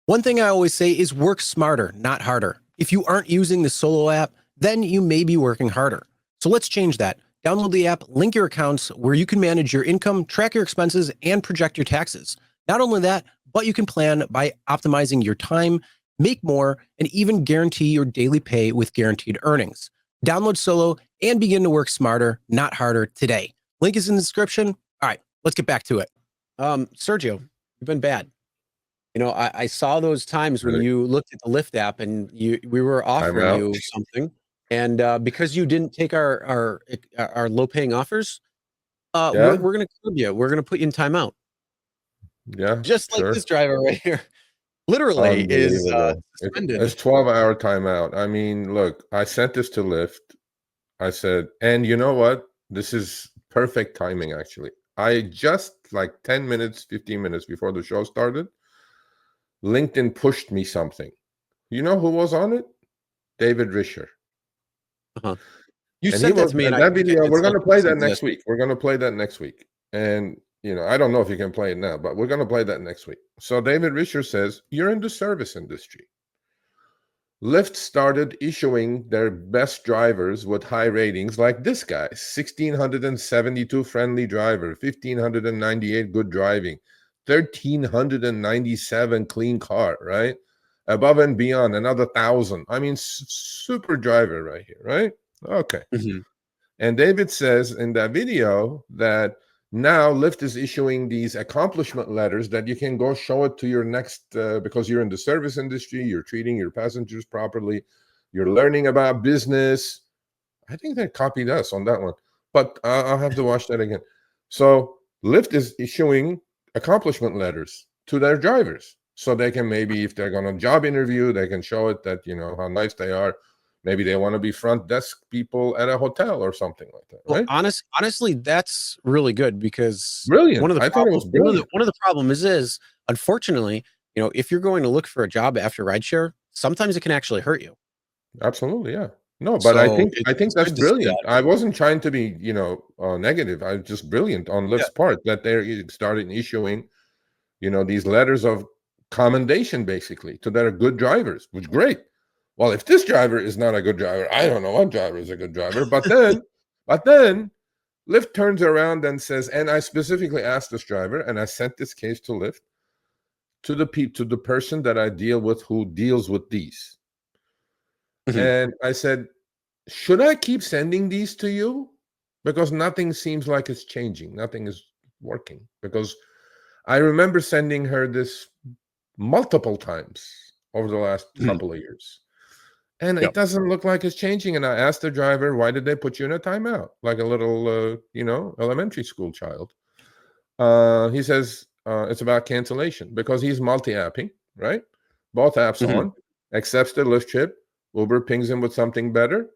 One thing I always say is work smarter, not harder. If you aren't using the Solo app, then you may be working harder. So let's change that. Download the app, link your accounts where you can manage your income, track your expenses, and project your taxes. Not only that, but you can plan by optimizing your time, make more, and even guarantee your daily pay with guaranteed earnings. Download Solo and begin to work smarter, not harder today. Link is in the description. All right, let's get back to it. Sergio, you've been bad. You know, I saw those times when Really? you looked at the Lyft app and we were offering Timeout. you something, and because you didn't take our low paying offers, Yeah, we're gonna curb you. We're gonna put you in timeout, yeah, just like sure. this driver right here. Literally is Unbelievable. suspended. It's 12-hour timeout. I mean, look, I sent this to Lyft. I said, and you know what? This is perfect timing, actually. I just like 10 minutes, 15 minutes before the show started, LinkedIn pushed me something. You know who was on it? David Risher. Uh-huh. You And he sent that was to me, and I that think video. We're it's going like to play that exist. next week. We're going to play that next week. And, I don't know if you can play it now, but we're going to play that next week. So David Risher says, you're in the service industry. Lyft started issuing their best drivers with high ratings like this guy, 1,672 friendly driver, 1,598 good driving, 1,397 clean car, right? Above and beyond, another 1,000. I mean, super driver right here, right? Okay. Mhm. And David says in that video that now Lyft is issuing these accomplishment letters that you can go show it to your next, because you're in the service industry, you're treating your passengers properly, you're learning about business. I think they copied us on that one, but I'll have to watch that again. So Lyft is issuing accomplishment letters to their drivers so they can, maybe if they're going to job interview, they can show it that, how nice they are. Maybe they want to be front desk people at a hotel or something like that, Well, right? honestly, that's really good because Brilliant. I thought it was brilliant. one of the problem is unfortunately, if you're going to look for a job after rideshare, sometimes it can actually hurt you. Absolutely, yeah. No, but I So think I think it's that's good to see brilliant. that. I wasn't trying to be, negative. I just brilliant on Yeah. Lyft's part that they're starting issuing, these letters of commendation basically to their good drivers, which great. Well, if this driver is not a good driver, I don't know what driver is a good driver. But then Lyft turns around and says, and I specifically asked this driver, and I sent this case to Lyft, to the person that I deal with who deals with these. Mhm. And I said, should I keep sending these to you? Because nothing seems like it's changing. Nothing is working. Because I remember sending her this multiple times over the last Mhm. couple of years. And it Yep. doesn't look like it's changing. And I asked the driver, why did they put you in a timeout? Like a little, elementary school child. He says it's about cancellation because he's multi-apping, right? Both apps Mhm. on, accepts the Lyft trip. Uber pings him with something better.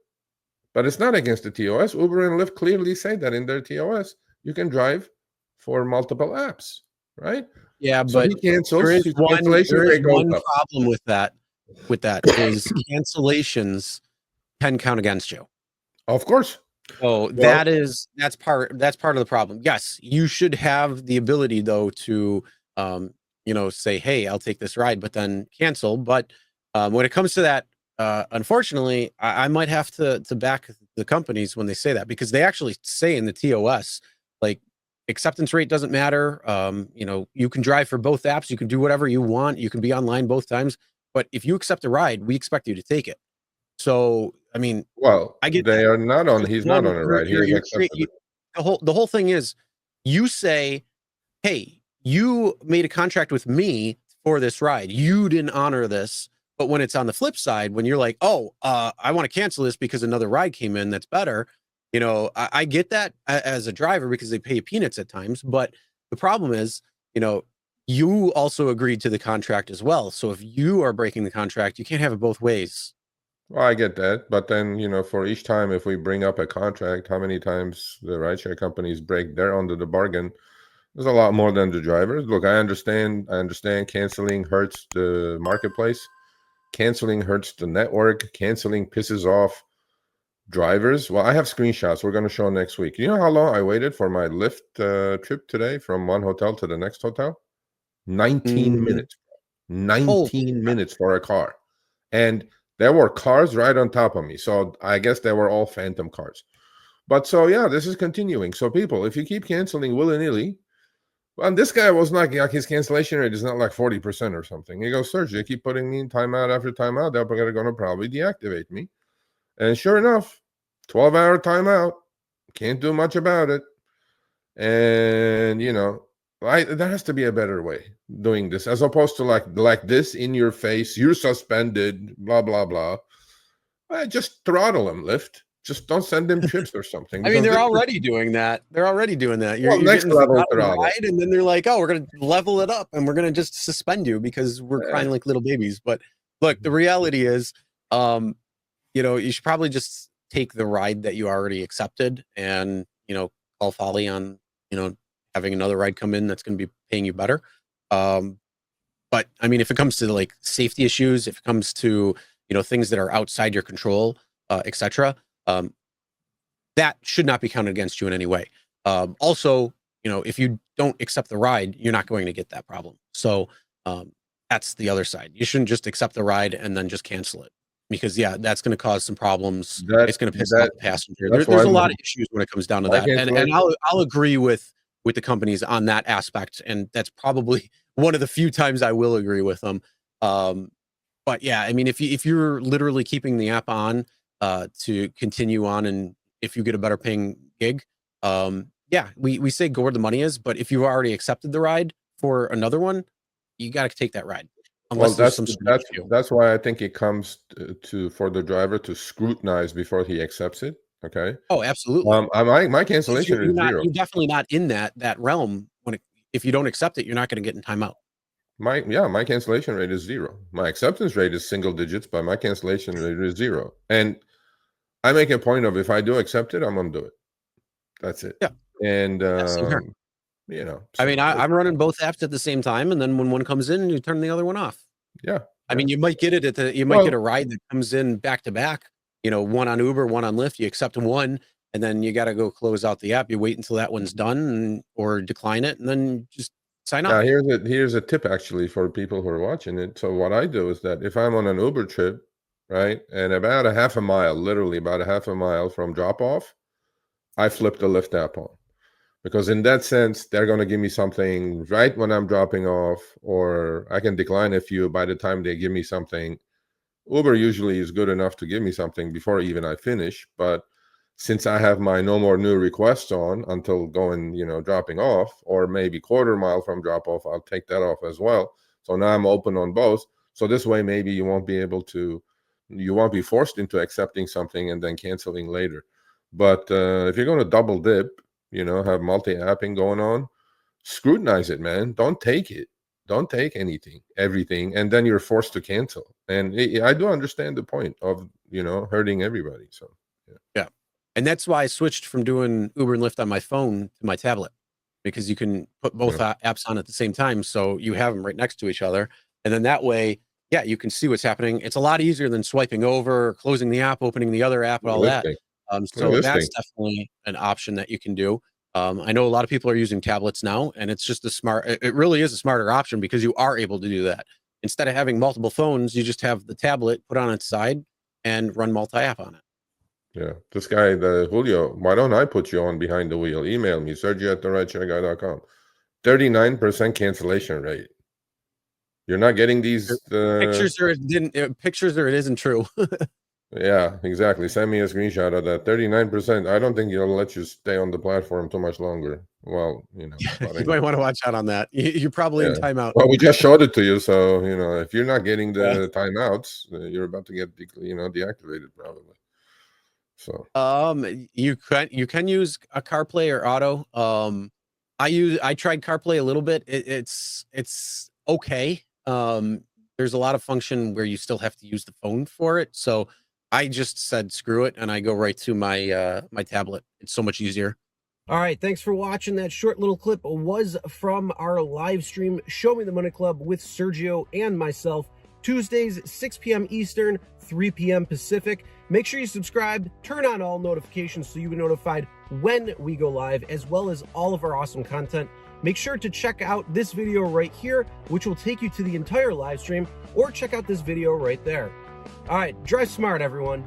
But it's not against the TOS. Uber and Lyft clearly say that in their TOS. You can drive for multiple apps, right? Yeah, So but he cancels. His cancellation there is rate goes one up. problem with that is cancellations can count against you. Of course. So Well, that's part of the problem. Yes, you should have the ability though to say, "Hey, I'll take this ride," but then cancel. But when it comes to that, unfortunately, I might have to back the companies when they say that because they actually say in the TOS like acceptance rate doesn't matter. You can drive for both apps, you can do whatever you want, you can be online both times. But if you accept a ride, we expect you to take it. So, I mean, well, I get they that. are not on. Because He's not one, on it right. He has you're create accepted you it. the whole thing is you say, "Hey, you made a contract with me for this ride. You didn't honor this." But when it's on the flip side, when you're like, "Oh, I want to cancel this because another ride came in that's better," I get that as a driver because they pay you peanuts at times. But the problem is, you also agreed to the contract as well. So if you are breaking the contract, you can't have it both ways. Well, I get that, but then for each time, if we bring up a contract, how many times the rideshare companies break their under the bargain? There's a lot more than the drivers. Look, I understand. I understand canceling hurts the marketplace. Canceling hurts the network. Canceling pisses off drivers. Well, I have screenshots we're going to show next week. You know how long I waited for my Lyft trip today from one hotel to the next hotel? 19 Mm, minutes. 19 minutes for a car. And there were cars right on top of me. So I guess they were all phantom cars. But so, yeah, this is continuing. So people, if you keep canceling willy-nilly, well, this guy was not like his cancellation rate is not like 40% or something. He goes, Sergio, you keep putting me in timeout after timeout, they're going to probably deactivate me. And sure enough, 12-hour timeout. Can't do much about it. And, you know, there has to be a better way doing this, as opposed to like this in your face, you're suspended, blah, blah, blah. Just throttle them, Lyft. Just don't send them trips or something. I mean, they're already doing that. They're already doing that. You're next getting level ride, and then they're like, "Oh, we're going to level it up, and we're going to just suspend you because we're crying like little babies." But look, the reality is, you know, you should probably just take the ride that you already accepted, and you know, call folly on having another ride come in that's going to be paying you better. But I mean, if it comes to like safety issues, if it comes to things that are outside your control, etc. That should not be counted against you in any way. Also, if you don't accept the ride, you're not going to get that problem. So that's the other side. You shouldn't just accept the ride and then just cancel it, because that's going to cause some problems. It's going to piss off the passenger. There's a lot of issues when it comes down to that. And I'll agree with the companies on that aspect. And that's probably one of the few times I will agree with them. But yeah, I mean, if you're literally keeping the app on to continue on, and if you get a better paying gig, we say go where the money is. But if you've already accepted the ride for another one, you got to take that ride. Well, that's why I think it comes for the driver to scrutinize before he accepts it. Okay. Oh, absolutely. My cancellation is zero. You're definitely not in that realm if you don't accept it, you're not going to get in timeout. My cancellation rate is zero. My acceptance rate is single digits, but my cancellation rate is zero. And I make a point of, if I do accept it, I'm gonna do it. That's it. Yeah. And I mean, I'm running both apps at the same time, and then when one comes in, you turn the other one off. Yeah. I mean, you might get it get a ride that comes in back to back. One on Uber, one on Lyft. You accept one, and then you got to go close out the app. You wait until that one's done, or decline it, and then just sign up. Here's a tip actually for people who are watching it. So what I do is that if I'm on an Uber trip, right, and about a half a mile, literally about a half a mile from drop off, I flip the Lyft app on, because in that sense, they're going to give me something right when I'm dropping off, or I can decline a few by the time they give me something. Uber usually is good enough to give me something before even I finish, but since I have my no more new requests on until going, dropping off, or maybe quarter mile from drop off, I'll take that off as well. So now I'm open on both. So this way, maybe you won't be forced into accepting something and then canceling later. But if you're going to double dip, have multi-apping going on, scrutinize it, man. Don't take it. Don't take everything, and then you're forced to cancel. And I do understand the point of, hurting everybody. So, yeah. And that's why I switched from doing Uber and Lyft on my phone to my tablet, because you can put both apps on at the same time. So you have them right next to each other. And then that way, you can see what's happening. It's a lot easier than swiping over, closing the app, opening the other app, and all that. So that's definitely an option that you can do. I know a lot of people are using tablets now, and it's just it really is a smarter option, because you are able to do that. Instead of having multiple phones, you just have the tablet put on its side and run multi-app on it. Yeah, this guy, Julio, why don't I put you on behind the wheel? Email me, Sergio@therideshareguy.com. 39% cancellation rate. You're not getting these pictures, or it isn't true. Yeah, exactly. Send me a screenshot of that. 39%. I don't think it'll let you stay on the platform too much longer. Well, you might want to watch out on that. You're probably in timeout. Well, we just showed it to you, so if you're not getting the timeouts, you're about to get deactivated probably. So you can use a CarPlay or Auto. I tried CarPlay a little bit. It's okay. There's a lot of function where you still have to use the phone for it. So I just said screw it, and I go right to my my tablet. It's so much easier. All right, thanks for watching. That short little clip was from our live stream, Show Me the Money Club, with Sergio and myself, Tuesdays, 6 p.m. Eastern, 3 p.m. Pacific. Make sure you subscribe, turn on all notifications so you'll be notified when we go live, as well as all of our awesome content. make sure to check out this video right here, which will take you to the entire live stream, or check out this video right there. All right, drive smart, everyone.